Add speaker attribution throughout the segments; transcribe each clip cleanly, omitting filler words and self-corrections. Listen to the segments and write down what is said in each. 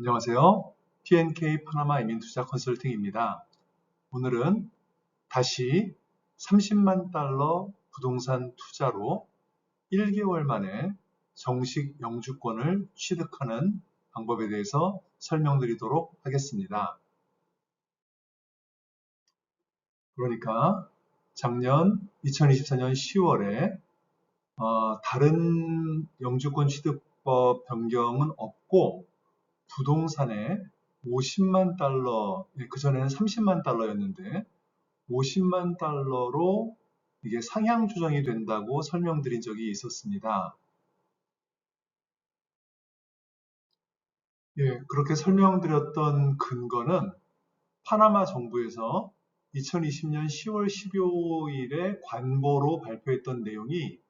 Speaker 1: 안녕하세요. TNK 파나마 이민투자 컨설팅입니다. 오늘은 다시 30만 달러 부동산 투자로 1개월 만에 정식 영주권을 취득하는 방법에 대해서 설명드리도록 하겠습니다. 그러니까 작년 2024년 10월에 다른 영주권 취득법 변경은 없고 부동산에 50만 달러, 그전에는 30만 달러였는데 50만 달러로 이게 상향 조정이 된다고 설명드린 적이 있었습니다. 그렇게 설명드렸던 근거는 파나마 정부에서 2020년 10월 15일에 관보로 발표했던 내용이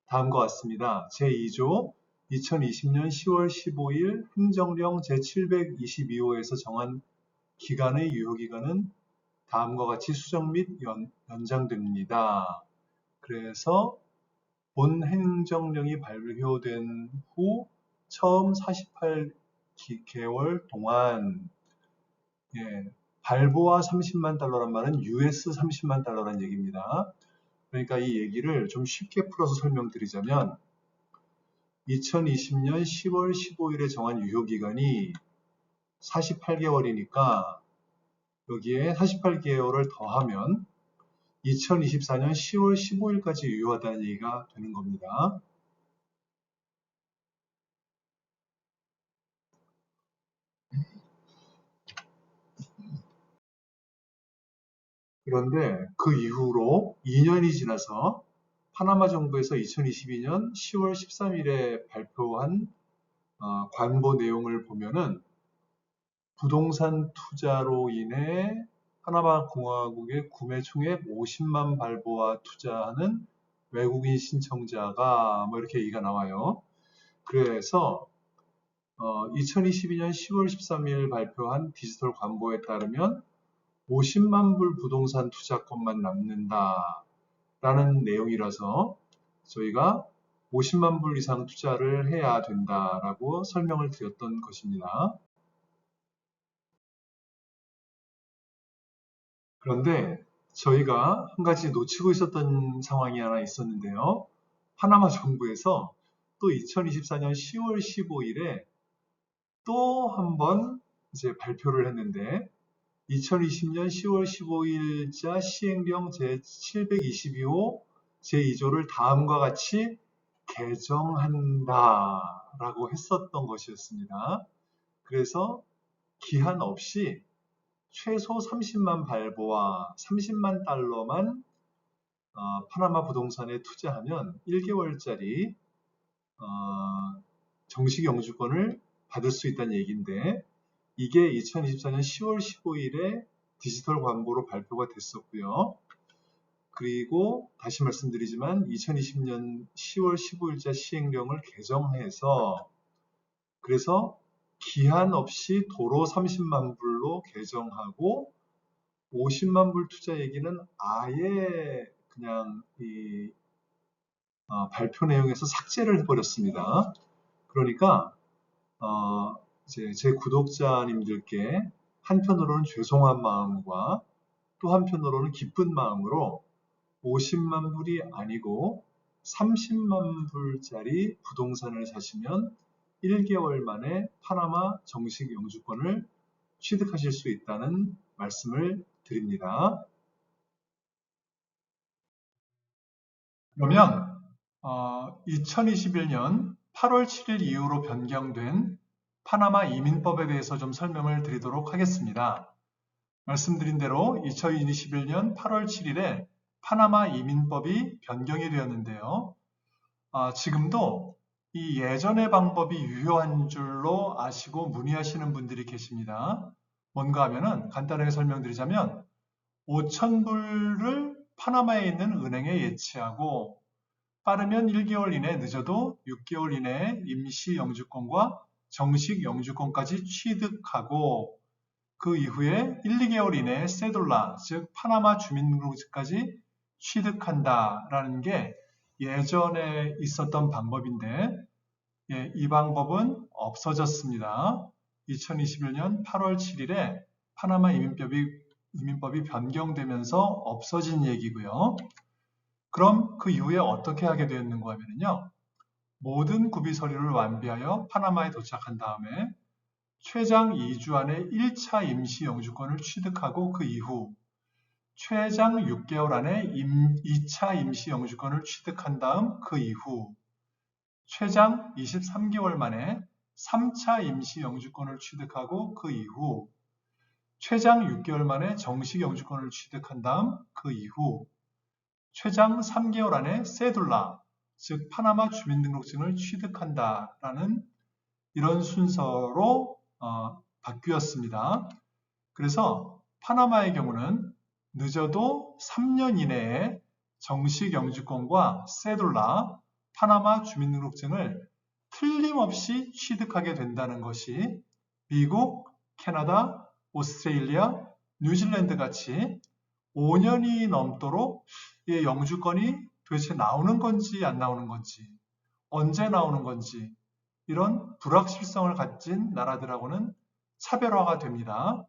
Speaker 1: 다음과 같습니다. 제2조 2020년 10월 15일 행정령 제722호에서 정한 기간의 유효기간은 다음과 같이 수정 및 연장됩니다. 그래서 본 행정령이 발효된 후 처음 48개월 동안 발보와 30만 달러란 말은 US 30만 달러란 얘기입니다. 그러니까 이 얘기를 좀 쉽게 풀어서 설명드리자면 2020년 10월 15일에 정한 유효기간이 48개월이니까 여기에 48개월을 더하면 2024년 10월 15일까지 유효하다는 얘기가 되는 겁니다. 그런데 그 이후로 2년이 지나서 파나마 정부에서 2022년 10월 13일에 발표한 관보 내용을 보면은 부동산 투자로 인해 파나마 공화국의 구매 총액 50만 발보와 투자하는 외국인 신청자가 뭐 이렇게 얘기가 나와요. 그래서 2022년 10월 13일 발표한 디지털 관보에 따르면 50만 불 부동산 투자권만 남는다 라는 내용이라서 저희가 50만 불 이상 투자를 해야 된다라고 설명을 드렸던 것입니다. 그런데 저희가 한 가지 놓치고 있었던 상황이 하나 있었는데요. 파나마 정부에서 또 2024년 10월 15일에 또 한 번 이제 발표를 했는데 2020년 10월 15일자 시행령 제722호 제2조를 다음과 같이 개정한다라고 했었던 것이었습니다. 그래서 기한 없이 최소 30만 발보와 30만 달러만 파나마 부동산에 투자하면 1개월짜리 정식 영주권을 받을 수 있다는 얘기인데 이게 2024년 10월 15일에 디지털 광고로 발표가 됐었고요. 그리고 다시 말씀드리지만 2020년 10월 15일자 시행령을 개정해서 그래서 기한 없이 도로 30만 불로 개정하고 50만 불 투자 얘기는 아예 그냥 이 발표 내용에서 삭제를 해버렸습니다. 그러니까 이제 제 구독자님들께 한편으로는 죄송한 마음과 또 한편으로는 기쁜 마음으로 50만 불이 아니고 30만 불짜리 부동산을 사시면 1개월 만에 파나마 정식 영주권을 취득하실 수 있다는 말씀을 드립니다. 그러면 2021년 8월 7일 이후로 변경된 파나마 이민법에 대해서 좀 설명을 드리도록 하겠습니다. 말씀드린 대로 2021년 8월 7일에 파나마 이민법이 변경이 되었는데요. 지금도 이 예전의 방법이 유효한 줄로 아시고 문의하시는 분들이 계십니다. 뭔가 하면은 간단하게 설명드리자면 5,000불을 파나마에 있는 은행에 예치하고 빠르면 1개월 이내, 늦어도 6개월 이내에 임시 영주권과 정식 영주권까지 취득하고 그 이후에 1, 2개월 이내에 세돌라, 즉 파나마 주민등록증까지 취득한다라는 게 예전에 있었던 방법인데 이 방법은 없어졌습니다. 2021년 8월 7일에 파나마 이민법이 변경되면서 없어진 얘기고요. 그럼 그 이후에 어떻게 하게 되었는가 하면요. 모든 구비 서류를 완비하여 파나마에 도착한 다음에 최장 2주 안에 1차 임시 영주권을 취득하고 그 이후 최장 6개월 안에 2차 임시 영주권을 취득한 다음 그 이후 최장 23개월 만에 3차 임시 영주권을 취득하고 그 이후 최장 6개월 만에 정식 영주권을 취득한 다음 그 이후 최장 3개월 안에 세둘라, 즉 파나마 주민등록증을 취득한다라는 이런 순서로 바뀌었습니다. 그래서 파나마의 경우는 늦어도 3년 이내에 정식 영주권과 세둘라, 파나마 주민등록증을 틀림없이 취득하게 된다는 것이 미국, 캐나다, 오스트레일리아, 뉴질랜드 같이 5년이 넘도록 이 영주권이 도대체 나오는 건지 안 나오는 건지, 언제 나오는 건지 이런 불확실성을 가진 나라들하고는 차별화가 됩니다.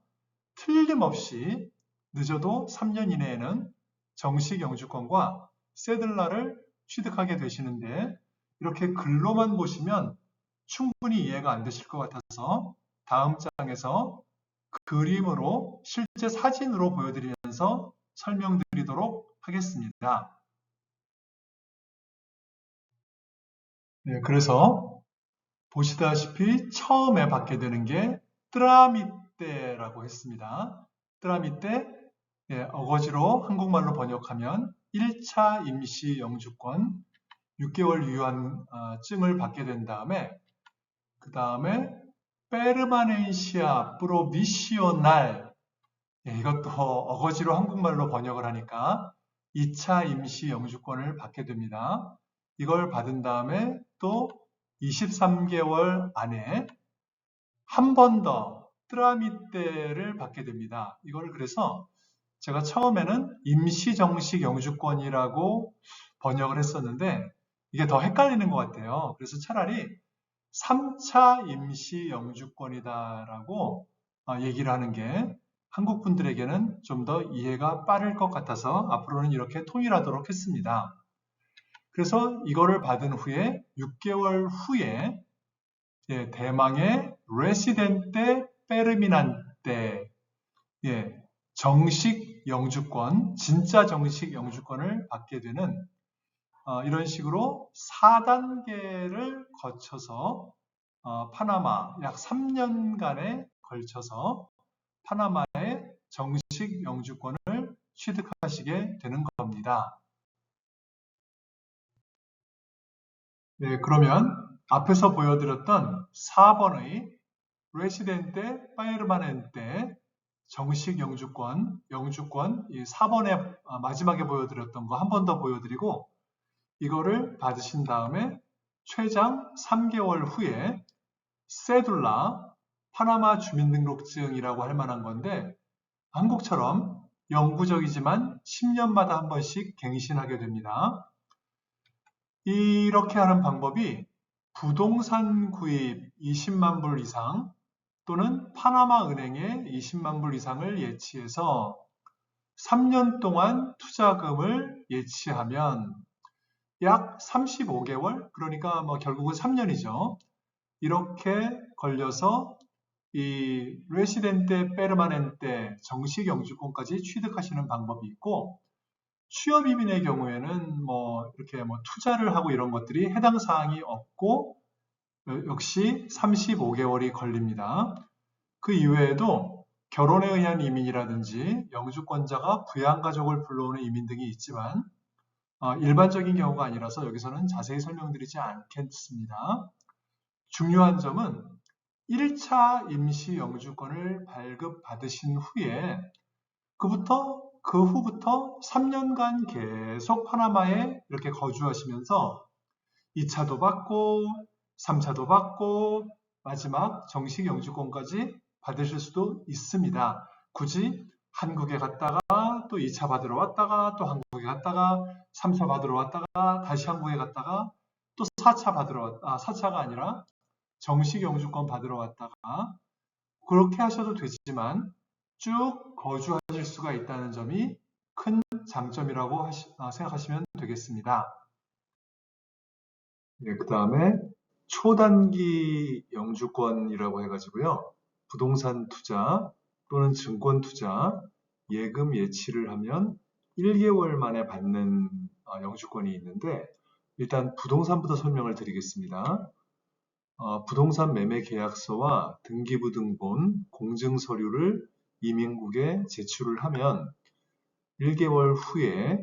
Speaker 1: 틀림없이 늦어도 3년 이내에는 정식 영주권과 세들라를 취득하게 되시는데 이렇게 글로만 보시면 충분히 이해가 안 되실 것 같아서 다음 장에서 그림으로 실제 사진으로 보여드리면서 설명드리도록 하겠습니다. 네, 그래서 보시다시피 처음에 받게 되는 게 뜨라미떼라고 했습니다. 뜨라미떼, 어거지로 한국말로 번역하면 1차 임시 영주권 6개월 유효증을 받게 된 다음에 그 다음에 페르마넨시아 프로비시오날, 이것도 어거지로 한국말로 번역을 하니까 2차 임시 영주권을 받게 됩니다. 이걸 받은 다음에 또 23개월 안에 한 번 더 뜨라미떼를 받게 됩니다. 이걸 그래서 제가 처음에는 임시정식 영주권이라고 번역을 했었는데 이게 더 헷갈리는 것 같아요. 그래서 차라리 3차 임시 영주권이다라고 얘기를 하는 게 한국 분들에게는 좀 더 이해가 빠를 것 같아서 앞으로는 이렇게 통일하도록 했습니다. 그래서 이거를 받은 후에 6개월 후에 대망의 레시덴테 페르미난테, 정식 영주권, 진짜 정식 영주권을 받게 되는 이런 식으로 4단계를 거쳐서 파나마 약 3년간에 걸쳐서 파나마의 정식 영주권을 취득하시게 되는 겁니다. 네, 그러면 앞에서 보여드렸던 4번의 레시덴테 파르마넨테 정식 영주권 이 4번에 마지막에 보여드렸던 거 한 번 더 보여드리고 이거를 받으신 다음에 최장 3개월 후에 세둘라, 파나마 주민등록증이라고 할 만한 건데 한국처럼 영구적이지만 10년마다 한 번씩 갱신하게 됩니다. 이렇게 하는 방법이 부동산 구입 20만 불 이상 또는 파나마 은행에 20만 불 이상을 예치해서 3년 동안 투자금을 예치하면 약 35개월, 그러니까 결국은 3년이죠. 이렇게 걸려서 이 레시덴테 페르마넨테 정식 영주권까지 취득하시는 방법이 있고 취업 이민의 경우에는 이렇게 투자를 하고 이런 것들이 해당 사항이 없고 역시 35개월이 걸립니다. 그 이외에도 결혼에 의한 이민이라든지 영주권자가 부양가족을 불러오는 이민 등이 있지만 일반적인 경우가 아니라서 여기서는 자세히 설명드리지 않겠습니다. 중요한 점은 1차 임시 영주권을 발급받으신 후에 그 후부터 3년간 계속 파나마에 이렇게 거주하시면서 2차도 받고 3차도 받고 마지막 정식 영주권까지 받으실 수도 있습니다. 굳이 한국에 갔다가 또 2차 받으러 왔다가 또 한국에 갔다가 3차 받으러 왔다가 다시 한국에 갔다가 또 4차 받으러 4차가 아니라 정식 영주권 받으러 왔다가 그렇게 하셔도 되지만 쭉 거주하실 수가 있다는 점이 큰 장점이라고 생각하시면 되겠습니다. 네, 그 다음에 초단기 영주권이라고 해가지고요. 부동산 투자 또는 증권 투자, 예금 예치를 하면 1개월 만에 받는 영주권이 있는데 일단 부동산부터 설명을 드리겠습니다. 부동산 매매 계약서와 등기부등본, 공증서류를 이민국에 제출을 하면 1개월 후에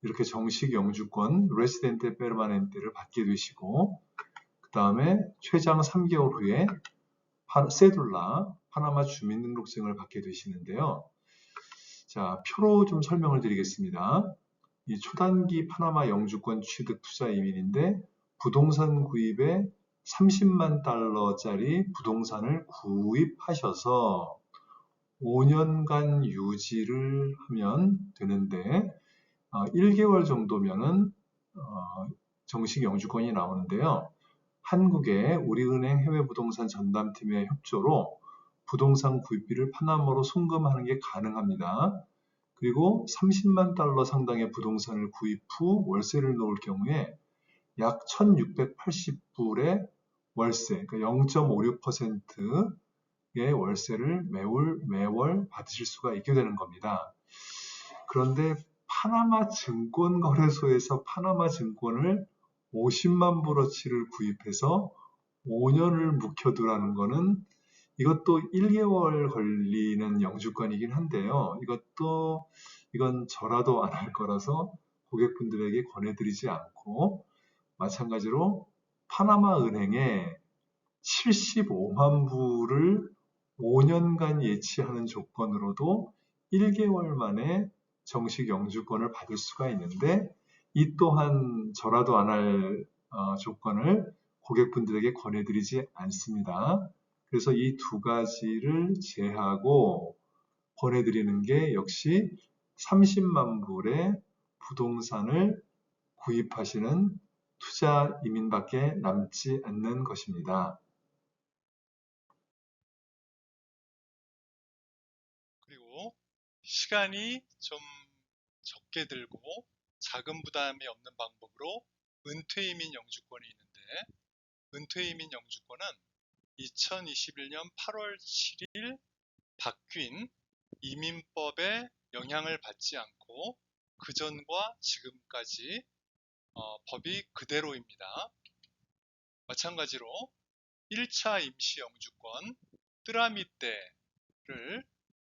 Speaker 1: 이렇게 정식 영주권 레시덴테 페르마넨테를 받게 되시고 그 다음에 최장 3개월 후에 세둘라 파나마 주민등록증을 받게 되시는데요. 자, 표로 좀 설명을 드리겠습니다. 이 초단기 파나마 영주권 취득 투자 이민인데 부동산 구입에 30만 달러짜리 부동산을 구입하셔서 5년간 유지를 하면 되는데 1개월 정도면은 정식 영주권이 나오는데요. 한국의 우리은행 해외부동산 전담팀의 협조로 부동산 구입비를 파나마로 송금하는 게 가능합니다. 그리고 30만 달러 상당의 부동산을 구입 후 월세를 놓을 경우에 약 1680불의 월세, 그러니까 0.56%의 월세를 매월 받으실 수가 있게 되는 겁니다. 그런데 파나마 증권거래소에서 파나마 증권을 50만 불어치를 구입해서 5년을 묵혀두라는 거는 이것도 1개월 걸리는 영주권이긴 한데요. 이건 저라도 안 할 거라서 고객분들에게 권해드리지 않고 마찬가지로 파나마 은행에 75만 불을 5년간 예치하는 조건으로도 1개월 만에 정식 영주권을 받을 수가 있는데 이 또한 저라도 안 할 조건을 고객분들에게 권해드리지 않습니다. 그래서 이 두 가지를 제하고 권해드리는 게 역시 30만 불의 부동산을 구입하시는 투자 이민밖에 남지 않는 것입니다.
Speaker 2: 그리고 시간이 좀 적게 들고 자금 부담이 없는 방법으로 은퇴이민 영주권이 있는데 은퇴이민 영주권은 2021년 8월 7일 바뀐 이민법에 영향을 받지 않고 그전과 지금까지 법이 그대로입니다. 마찬가지로 1차 임시 영주권 뜨라미떼를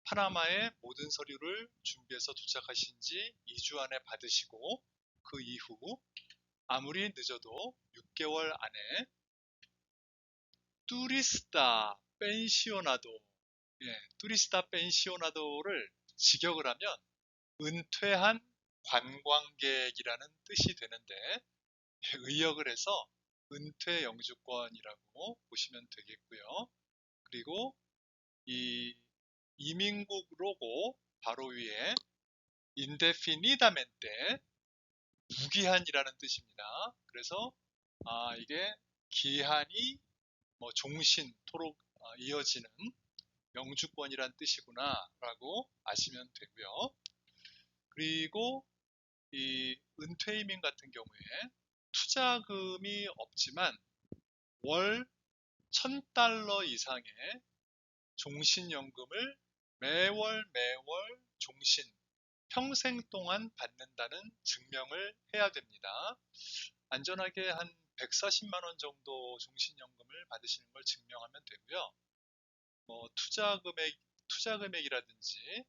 Speaker 2: 파나마의 모든 서류를 준비해서 도착하신 지 2주 안에 받으시고 그 이후 아무리 늦어도 6개월 안에 뚜리스타 펜시오나도 뚜리스타 펜시오나도를 직역을 하면 은퇴한 관광객이라는 뜻이 되는데 의역을 해서 은퇴 영주권이라고 보시면 되겠고요. 그리고 이 이민국 로고 바로 위에 인데피니다멘테 무기한이라는 뜻입니다. 그래서 이게 기한이 종신토록 이어지는 영주권이란 뜻이구나 라고 아시면 되고요. 그리고 이 은퇴이민 같은 경우에 투자금이 없지만 월 1000달러 이상의 종신연금을 매월 종신 평생 동안 받는다는 증명을 해야 됩니다. 안전하게 한 140만 원 정도 종신연금을 받으시는 걸 증명하면 되고요. 투자 금액이라든지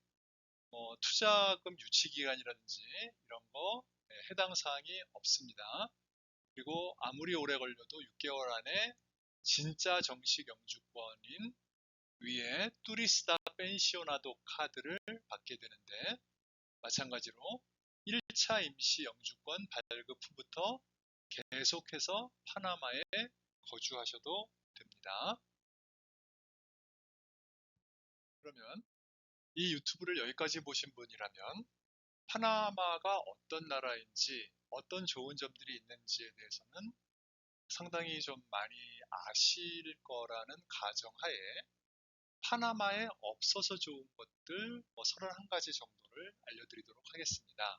Speaker 2: 투자금 유치 기간이라든지 이런 거 해당 사항이 없습니다. 그리고 아무리 오래 걸려도 6개월 안에 진짜 정식 영주권인 위에 뚜리스타 펜시오나도 카드를 받게 되는데 마찬가지로 1차 임시 영주권 발급 후부터 계속해서 파나마에 거주하셔도 됩니다. 그러면 이 유튜브를 여기까지 보신 분이라면 파나마가 어떤 나라인지 어떤 좋은 점들이 있는지에 대해서는 상당히 좀 많이 아실 거라는 가정하에 파나마에 없어서 좋은 것들 31가지 정도를 알려드리도록 하겠습니다.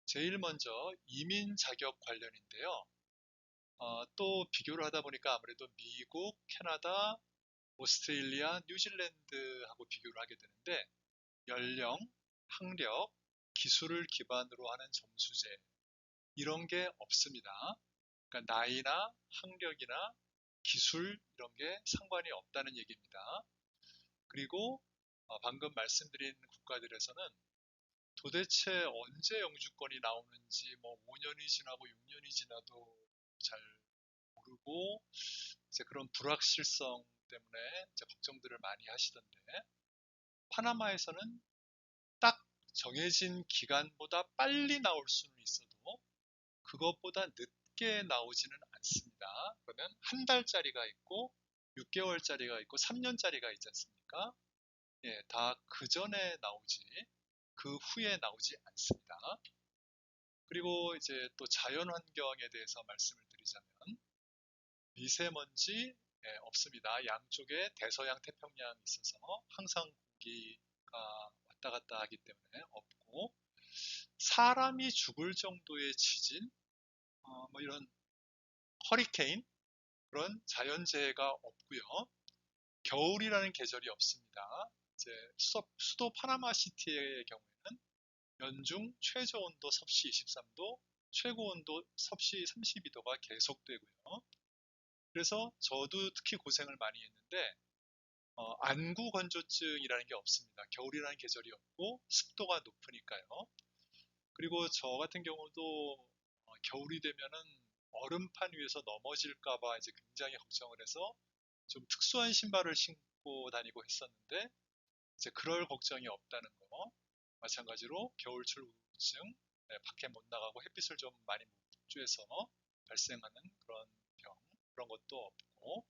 Speaker 2: 제일 먼저 이민 자격 관련인데요. 또 비교를 하다 보니까 아무래도 미국, 캐나다, 오스트레일리아, 뉴질랜드하고 비교를 하게 되는데 연령, 학력, 기술을 기반으로 하는 점수제 이런 게 없습니다. 그러니까 나이나 학력이나 기술 이런 게 상관이 없다는 얘기입니다. 그리고 방금 말씀드린 국가들에서는 도대체 언제 영주권이 나오는지 5년이 지나고 6년이 지나도 잘 모르고 이제 그런 불확실성 때문에 이제 걱정들을 많이 하시던데 파나마에서는 딱 정해진 기간보다 빨리 나올 수는 있어도 그것보다 늦게 나오지는 않습니다. 그러면 한 달짜리가 있고 6개월짜리가 있고 3년짜리가 있지 않습니까? 예, 다 그 전에 나오지 그 후에 나오지 않습니다. 그리고 이제 또 자연 환경에 대해서 말씀을 드리자면 미세먼지 없습니다. 양쪽에 대서양 태평양이 있어서 항상 공기가 왔다 갔다 하기 때문에 없고 사람이 죽을 정도의 지진 이런 허리케인 그런 자연재해가 없고요. 겨울이라는 계절이 없습니다. 이제 수도 파나마 시티의 경우에는 연중 최저 온도 섭씨 23도, 최고 온도 섭씨 32도가 계속되고요. 그래서 저도 특히 고생을 많이 했는데 안구 건조증이라는 게 없습니다. 겨울이라는 계절이 없고 습도가 높으니까요. 그리고 저 같은 경우도 겨울이 되면은 얼음판 위에서 넘어질까봐 이제 굉장히 걱정을 해서 좀 특수한 신발을 신고 다니고 했었는데 이제 그럴 걱정이 없다는 거. 마찬가지로 겨울철 우울증, 밖에 못 나가고 햇빛을 좀 많이 못 쬐서 발생하는 그런 병, 그런 것도 없고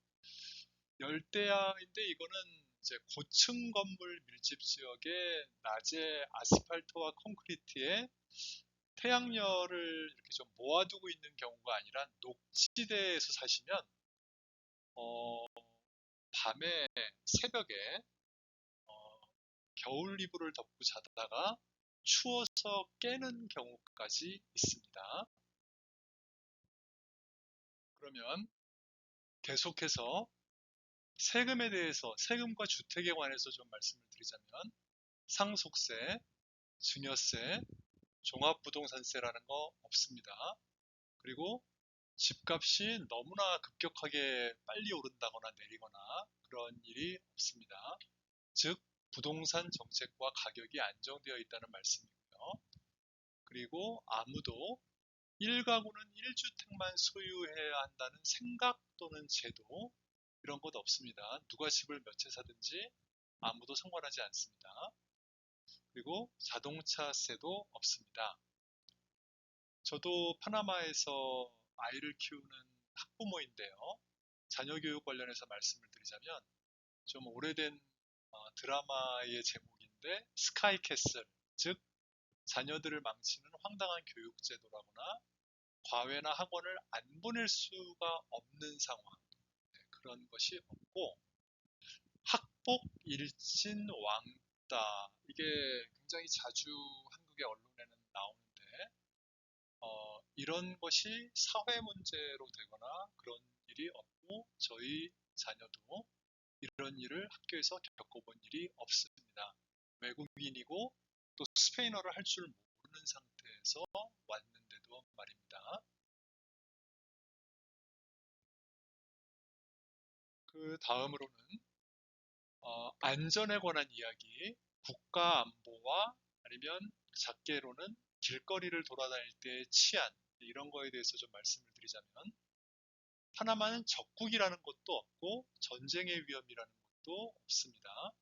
Speaker 2: 열대야인데 이거는 이제 고층 건물 밀집 지역에 낮에 아스팔트와 콘크리트에 태양열을 이렇게 좀 모아두고 있는 경우가 아니라 녹지대에서 사시면 밤에 새벽에 겨울 이불을 덮고 자다가 추워서 깨는 경우까지 있습니다. 그러면 계속해서 세금에 대해서 세금과 주택에 관해서 좀 말씀을 드리자면 상속세, 증여세, 종합부동산세라는 거 없습니다. 그리고 집값이 너무나 급격하게 빨리 오른다거나 내리거나 그런 일이 없습니다. 즉 부동산 정책과 가격이 안정되어 있다는 말씀이고요. 그리고 아무도 1가구는 1주택만 소유해야 한다는 생각 또는 제도 이런 것 없습니다. 누가 집을 몇 채 사든지 아무도 상관하지 않습니다. 그리고 자동차세도 없습니다. 저도 파나마에서 아이를 키우는 학부모인데요. 자녀 교육 관련해서 말씀을 드리자면 좀 오래된 드라마의 제목인데 스카이캐슬, 즉 자녀들을 망치는 황당한 교육제도라거나 과외나 학원을 안 보낼 수가 없는 상황 그런 것이 없고 학복 일진 왕따 이게 굉장히 자주 한국의 언론에는 나오는데 이런 것이 사회 문제로 되거나 그런 일이 없고 저희 자녀도 이런 일을 학교에서 겪어본 일이 없습니다. 외국인이고 또 스페인어를 할 줄 모르는 상태에서 왔는데도 말입니다. 그 다음으로는 안전에 관한 이야기, 국가 안보와 아니면 작게로는 길거리를 돌아다닐 때의 치안 이런 거에 대해서 좀 말씀을 드리자면 파나마는 적국이라는 것도 없고 전쟁의 위험이라는 것도 없습니다.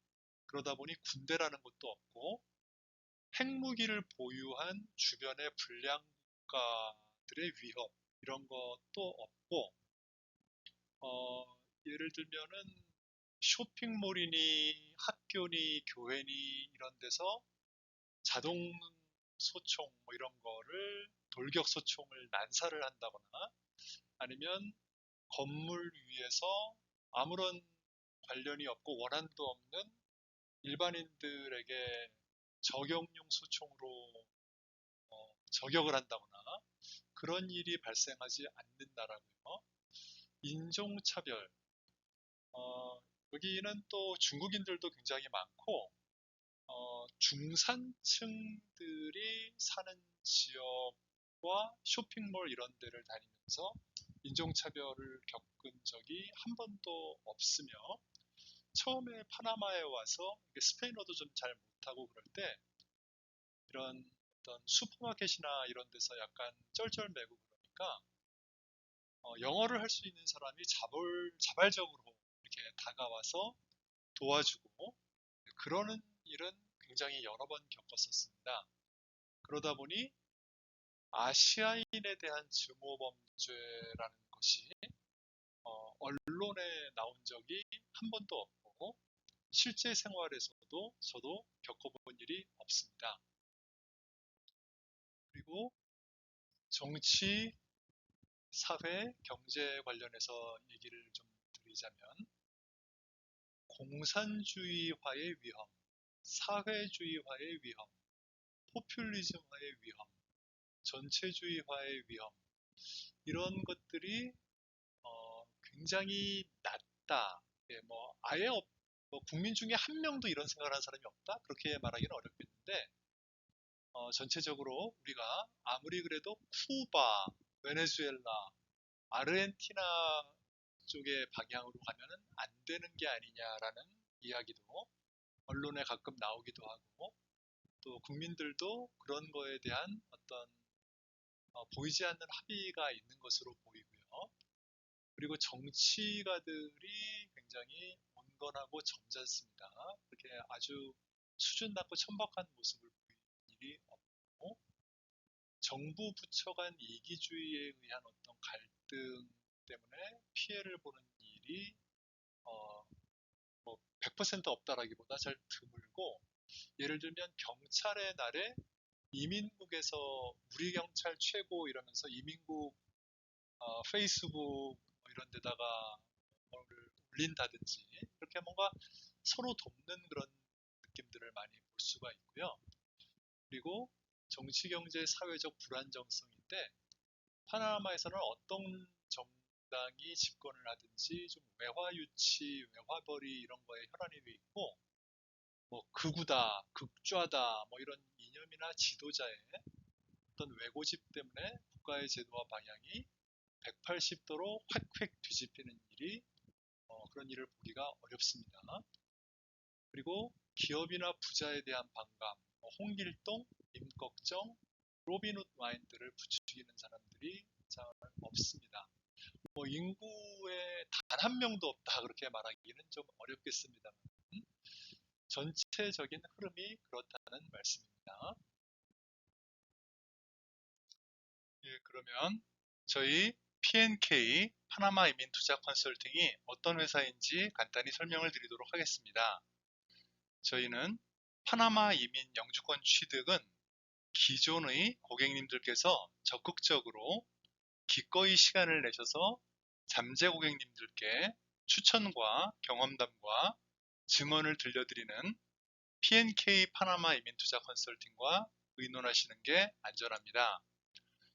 Speaker 2: 그러다 보니 군대라는 것도 없고 핵무기를 보유한 주변의 불량 국가들의 위협 이런 것도 없고 예를 들면은 쇼핑몰이니 학교니 교회니 이런 데서 자동 소총 이런 거를 돌격 소총을 난사를 한다거나 아니면 건물 위에서 아무런 관련이 없고 원한도 없는 일반인들에게 저격용 소총으로 저격을 한다거나 그런 일이 발생하지 않는다라고요. 인종차별, 여기는 또 중국인들도 굉장히 많고 중산층들이 사는 지역과 쇼핑몰 이런 데를 다니면서 인종차별을 겪은 적이 한 번도 없으며 처음에 파나마에 와서 스페인어도 좀 잘 못하고 그럴 때 이런 어떤 슈퍼마켓이나 이런 데서 약간 쩔쩔매고 그러니까 영어를 할 수 있는 사람이 자발적으로 이렇게 다가와서 도와주고 그러는 일은 굉장히 여러 번 겪었었습니다. 그러다 보니 아시아인에 대한 증오범죄라는 것이 언론에 나온 적이 한 번도 없고 실제 생활에서도 저도 겪어본 일이 없습니다. 그리고 정치, 사회, 경제 관련해서 얘기를 좀 드리자면 공산주의화의 위험, 사회주의화의 위험, 포퓰리즘화의 위험, 전체주의화의 위험 이런 것들이 굉장히 낮다. 예, 뭐 아예 뭐 국민 중에 한 명도 이런 생각을 하는 사람이 없다. 그렇게 말하기는 어렵겠는데 전체적으로 우리가 아무리 그래도 쿠바, 베네수엘라, 아르헨티나 쪽의 방향으로 가면은 안 되는 게 아니냐라는 이야기도 언론에 가끔 나오기도 하고 또 국민들도 그런 거에 대한 어떤 보이지 않는 합의가 있는 것으로 보이고요. 그리고 정치가들이 굉장히 온건하고 점잖습니다. 그렇게 아주 수준 낮고 천박한 모습을 보이는 일이 없고 정부 부처 간 이기주의에 의한 어떤 갈등 때문에 피해를 보는 일이 뭐 100% 없다라기보다 잘 드물고 예를 들면 경찰의 날에 이민국에서 우리 경찰 최고 이러면서 이민국 페이스북 뭐 이런 데다가 뭐를 올린다든지 이렇게 뭔가 서로 돕는 그런 느낌들을 많이 볼 수가 있고요. 그리고 정치, 경제, 사회적 불안정성인데 파나마에서는 어떤 정당이 집권을 하든지 좀 외화유치, 외화벌이 이런 거에 혈안이 돼 있고 뭐 극우다, 극좌다 뭐 이런 이념이나 지도자의 어떤 왜고집 때문에 국가의 제도와 방향이 180도로 획획 뒤집히는 일이 그런 일을 보기가 어렵습니다. 그리고 기업이나 부자에 대한 반감, 홍길동, 임꺽정, 로빈훗 마인드를 부추기는 사람들이 잘 없습니다. 뭐 인구에 단 한 명도 없다 그렇게 말하기는 좀 어렵겠습니다만 전체적인 흐름이 그렇다는 말씀입니다. 예, 그러면 저희 P&K 파나마 이민 투자 컨설팅이 어떤 회사인지 간단히 설명을 드리도록 하겠습니다. 저희는 파나마 이민 영주권 취득은 기존의 고객님들께서 적극적으로 기꺼이 시간을 내셔서 잠재 고객님들께 추천과 경험담과 증언을 들려드리는 P&K 파나마 이민 투자 컨설팅과 의논하시는 게 안전합니다.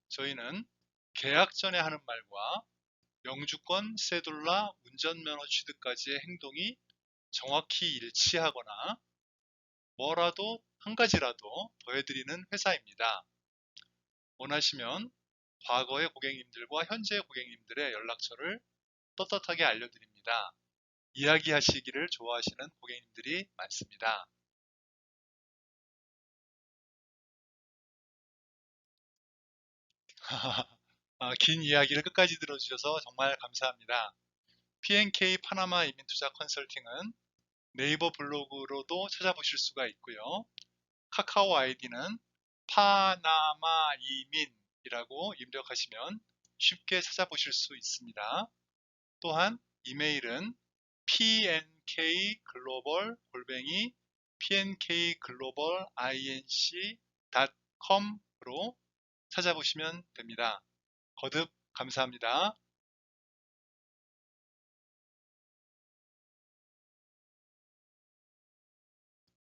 Speaker 2: 저희는 계약 전에 하는 말과 영주권, 세둘라, 운전면허 취득까지의 행동이 정확히 일치하거나 뭐라도 한 가지라도 더해드리는 회사입니다. 원하시면 과거의 고객님들과 현재 고객님들의 연락처를 떳떳하게 알려드립니다. 이야기하시기를 좋아하시는 고객님들이 많습니다. 긴 이야기를 끝까지 들어주셔서 정말 감사합니다. P&K 파나마 이민투자 컨설팅은 네이버 블로그로도 찾아보실 수가 있고요. 카카오 아이디는 파나마 이민이라고 입력하시면 쉽게 찾아보실 수 있습니다. 또한 이메일은 pnkglobal@pnkglobal.inc.com으로 찾아보시면 됩니다. 거듭 감사합니다.